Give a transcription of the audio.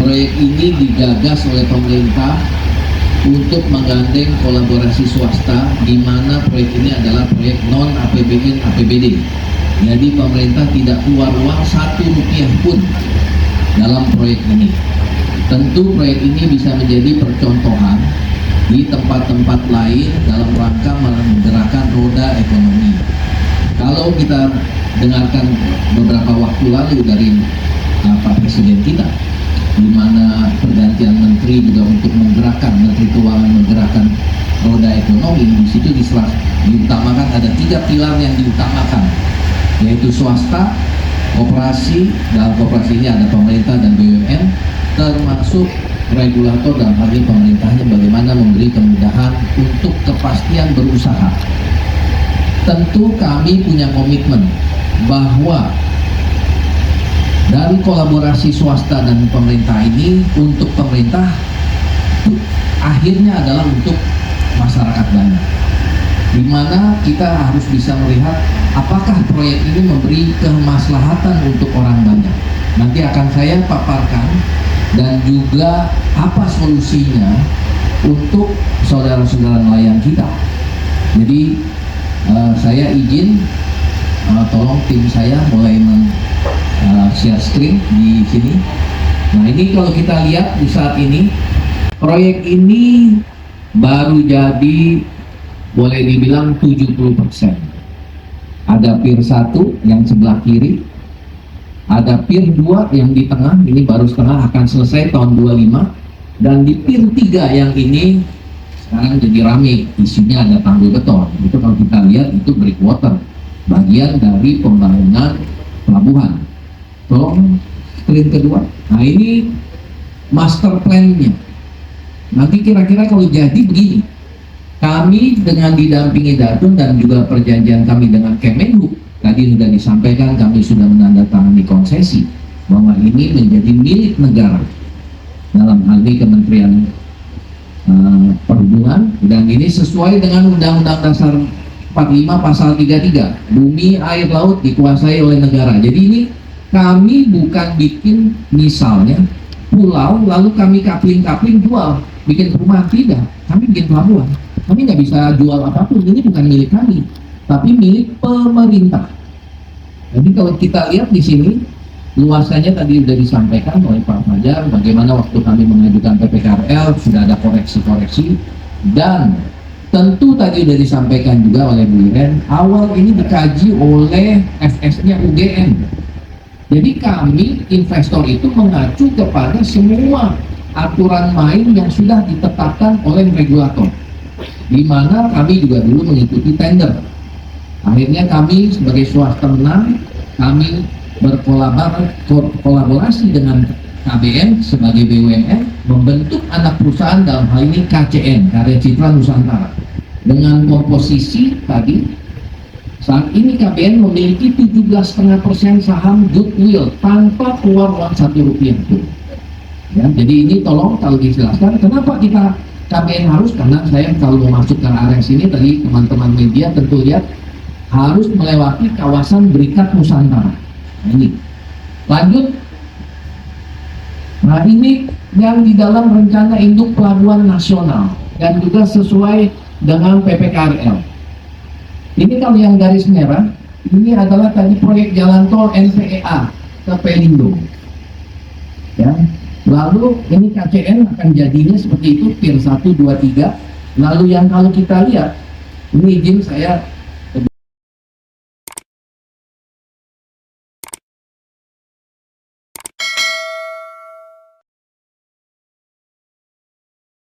Proyek ini digagas oleh pemerintah untuk menggandeng kolaborasi swasta, di mana proyek ini adalah proyek non APBN APBD. Jadi pemerintah tidak keluar uang Rp1 pun dalam proyek ini. Tentu proyek ini bisa menjadi percontohan di tempat-tempat lain dalam rangka menggerakkan roda ekonomi. Kalau kita dengarkan beberapa waktu lalu dari Pak Presiden kita, di mana pergantian menteri juga untuk menggerakkan, Menteri Keuangan menggerakkan roda ekonomi, di situ diutamakan ada 3 pilar yang diutamakan, yaitu swasta, koperasi. Dalam koperasi ini ada pemerintah dan BUMN, termasuk regulator dalam hal ini pemerintahnya bagaimana memberi kemudahan untuk kepastian berusaha. Tentu kami punya komitmen bahwa dari kolaborasi swasta dan pemerintah ini, untuk pemerintah akhirnya adalah untuk masyarakat banyak, di mana kita harus bisa melihat apakah proyek ini memberi kemaslahatan untuk orang banyak. Nanti akan saya paparkan dan juga apa solusinya untuk saudara-saudara nelayan kita. Jadi saya izin tolong tim saya mulai share screen di sini. Nah, ini kalau kita lihat di saat ini, proyek ini baru jadi boleh dibilang 70%. Ada pier 1 yang sebelah kiri, ada pier 2 yang di tengah, ini baru setengah, akan selesai tahun 25, dan di pier 3 yang ini sekarang jadi rame, isinya ada tanggul beton. Itu kalau kita lihat itu breakwater, bagian dari pembangunan pelabuhan. Tolong screen kedua. Nah, ini master plan-nya. Nanti kira-kira kalau jadi begini, kami dengan didampingi Datun dan juga perjanjian kami dengan Kemenhub, tadi sudah disampaikan kami sudah menandatangani konsesi bahwa ini menjadi milik negara dalam hal ini Kementerian Perhubungan, dan ini sesuai dengan Undang-Undang Dasar 45 Pasal 33, bumi, air, laut dikuasai oleh negara. Jadi ini kami bukan bikin misalnya pulau lalu kami kapling-kapling jual, bikin rumah, tidak. Kami bikin pelabuhan. Kami nggak bisa jual apapun, ini bukan milik kami, tapi milik pemerintah. Jadi kalau kita lihat di sini, luasannya tadi sudah disampaikan oleh Pak Fajar, bagaimana waktu kami mengajukan PPKRL sudah ada koreksi-koreksi, dan tentu tadi sudah disampaikan juga oleh Bu Iren, awal ini dikaji oleh FS-nya UGM. Jadi kami investor itu mengacu kepada semua aturan main yang sudah ditetapkan oleh regulator, di mana kami juga dulu mengikuti tender. Akhirnya kami sebagai swasta menang, kami berkolaborasi dengan KBN sebagai BUMN, membentuk anak perusahaan dalam hal ini KCN, Karya Citra Nusantara. Dengan komposisi tadi, saat ini KBN memiliki 17,5% saham goodwill tanpa keluar uang Rp1 pun. Ya, jadi ini tolong kalau dijelaskan kenapa kita KBN harus, karena saya kalau mau masuk ke area sini tadi teman-teman media tentu lihat harus melewati kawasan Berikat Nusantara. Nah, ini lanjut. Nah, ini yang di dalam rencana induk pelabuhan nasional dan juga sesuai dengan PPKRL. Ini kalau yang garis merah, ini adalah tadi proyek jalan tol NPEA ke Pelindo. Ya. Lalu ini KCN akan jadinya seperti itu, pier 1, 2, 3. Lalu yang kalau kita lihat, ini izin saya